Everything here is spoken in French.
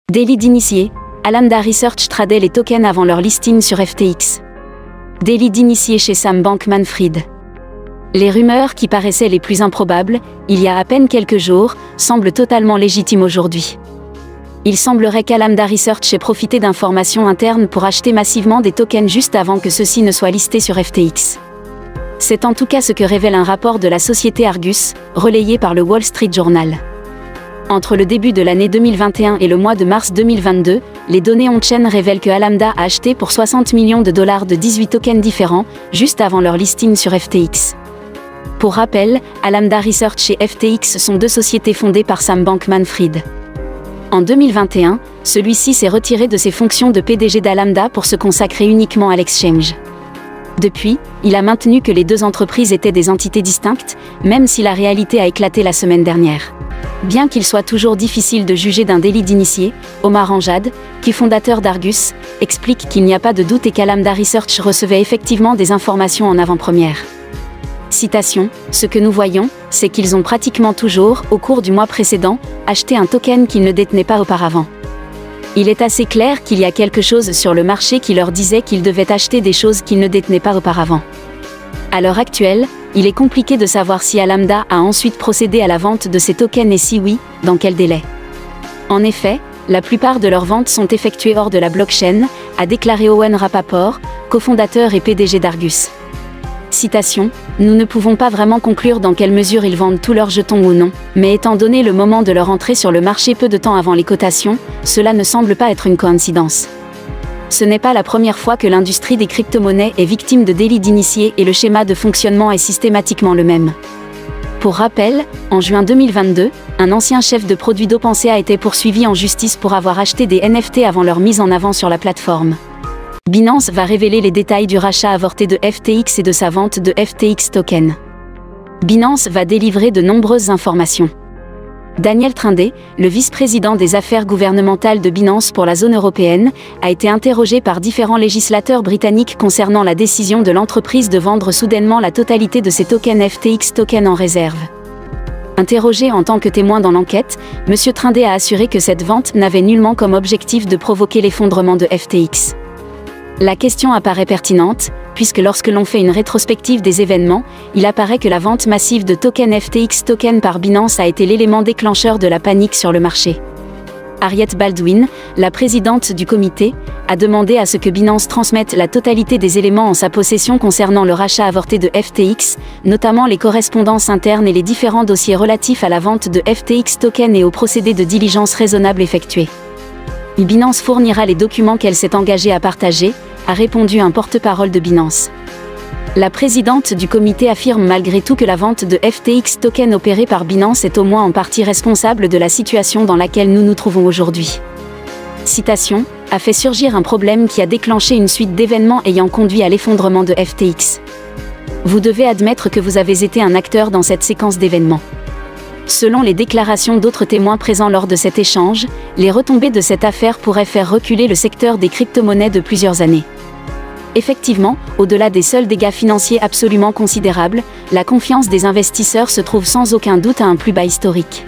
Délit d'initié, Alameda Research tradait les tokens avant leur listing sur FTX. Délit d'initié chez Sam Bankman-Fried. Les rumeurs qui paraissaient les plus improbables, il y a à peine quelques jours, semblent totalement légitimes aujourd'hui. Il semblerait qu'Alameda Research ait profité d'informations internes pour acheter massivement des tokens juste avant que ceux-ci ne soient listés sur FTX. C'est en tout cas ce que révèle un rapport de la société Argus, relayé par le Wall Street Journal. Entre le début de l'année 2021 et le mois de mars 2022, les données on-chain révèlent que Alameda a acheté pour 60 millions de dollars de 18 tokens différents, juste avant leur listing sur FTX. Pour rappel, Alameda Research et FTX sont deux sociétés fondées par Sam Bankman-Fried. En 2021, celui-ci s'est retiré de ses fonctions de PDG d'Alameda pour se consacrer uniquement à l'exchange. Depuis, il a maintenu que les deux entreprises étaient des entités distinctes, même si la réalité a éclaté la semaine dernière. Bien qu'il soit toujours difficile de juger d'un délit d'initié, Omar Anjad, qui est fondateur d'Argus, explique qu'il n'y a pas de doute et qu'Alameda Research recevait effectivement des informations en avant-première. Citation, « Ce que nous voyons, c'est qu'ils ont pratiquement toujours, au cours du mois précédent, acheté un token qu'ils ne détenaient pas auparavant. Il est assez clair qu'il y a quelque chose sur le marché qui leur disait qu'ils devaient acheter des choses qu'ils ne détenaient pas auparavant. À l'heure actuelle, il est compliqué de savoir si Alameda a ensuite procédé à la vente de ces tokens et si oui, dans quel délai. En effet, la plupart de leurs ventes sont effectuées hors de la blockchain, a déclaré Owen Rapaport, cofondateur et PDG d'Argus. Citation, « Nous ne pouvons pas vraiment conclure dans quelle mesure ils vendent tous leurs jetons ou non, mais étant donné le moment de leur entrée sur le marché peu de temps avant les cotations, cela ne semble pas être une coïncidence. Ce n'est pas la première fois que l'industrie des crypto-monnaies est victime de délits d'initiés et le schéma de fonctionnement est systématiquement le même. » Pour rappel, en juin 2022, un ancien chef de produit d'OpenSea a été poursuivi en justice pour avoir acheté des NFT avant leur mise en avant sur la plateforme. Binance va révéler les détails du rachat avorté de FTX et de sa vente de FTX Token. Binance va délivrer de nombreuses informations. Daniel Trindé, le vice-président des affaires gouvernementales de Binance pour la zone européenne, a été interrogé par différents législateurs britanniques concernant la décision de l'entreprise de vendre soudainement la totalité de ses tokens FTX Token en réserve. Interrogé en tant que témoin dans l'enquête, M. Trindé a assuré que cette vente n'avait nullement comme objectif de provoquer l'effondrement de FTX. La question apparaît pertinente, puisque lorsque l'on fait une rétrospective des événements, il apparaît que la vente massive de tokens FTX Token par Binance a été l'élément déclencheur de la panique sur le marché. Harriet Baldwin, la présidente du comité, a demandé à ce que Binance transmette la totalité des éléments en sa possession concernant le rachat avorté de FTX, notamment les correspondances internes et les différents dossiers relatifs à la vente de FTX Token et au procédé de diligence raisonnable effectué. Binance fournira les documents qu'elle s'est engagée à partager, a répondu un porte-parole de Binance. La présidente du comité affirme malgré tout que la vente de FTX Token opérée par Binance est au moins en partie responsable de la situation dans laquelle nous nous trouvons aujourd'hui. Citation, « a fait surgir un problème qui a déclenché une suite d'événements ayant conduit à l'effondrement de FTX. Vous devez admettre que vous avez été un acteur dans cette séquence d'événements. » Selon les déclarations d'autres témoins présents lors de cet échange, les retombées de cette affaire pourraient faire reculer le secteur des crypto-monnaies de plusieurs années. Effectivement, au-delà des seuls dégâts financiers absolument considérables, la confiance des investisseurs se trouve sans aucun doute à un plus bas historique.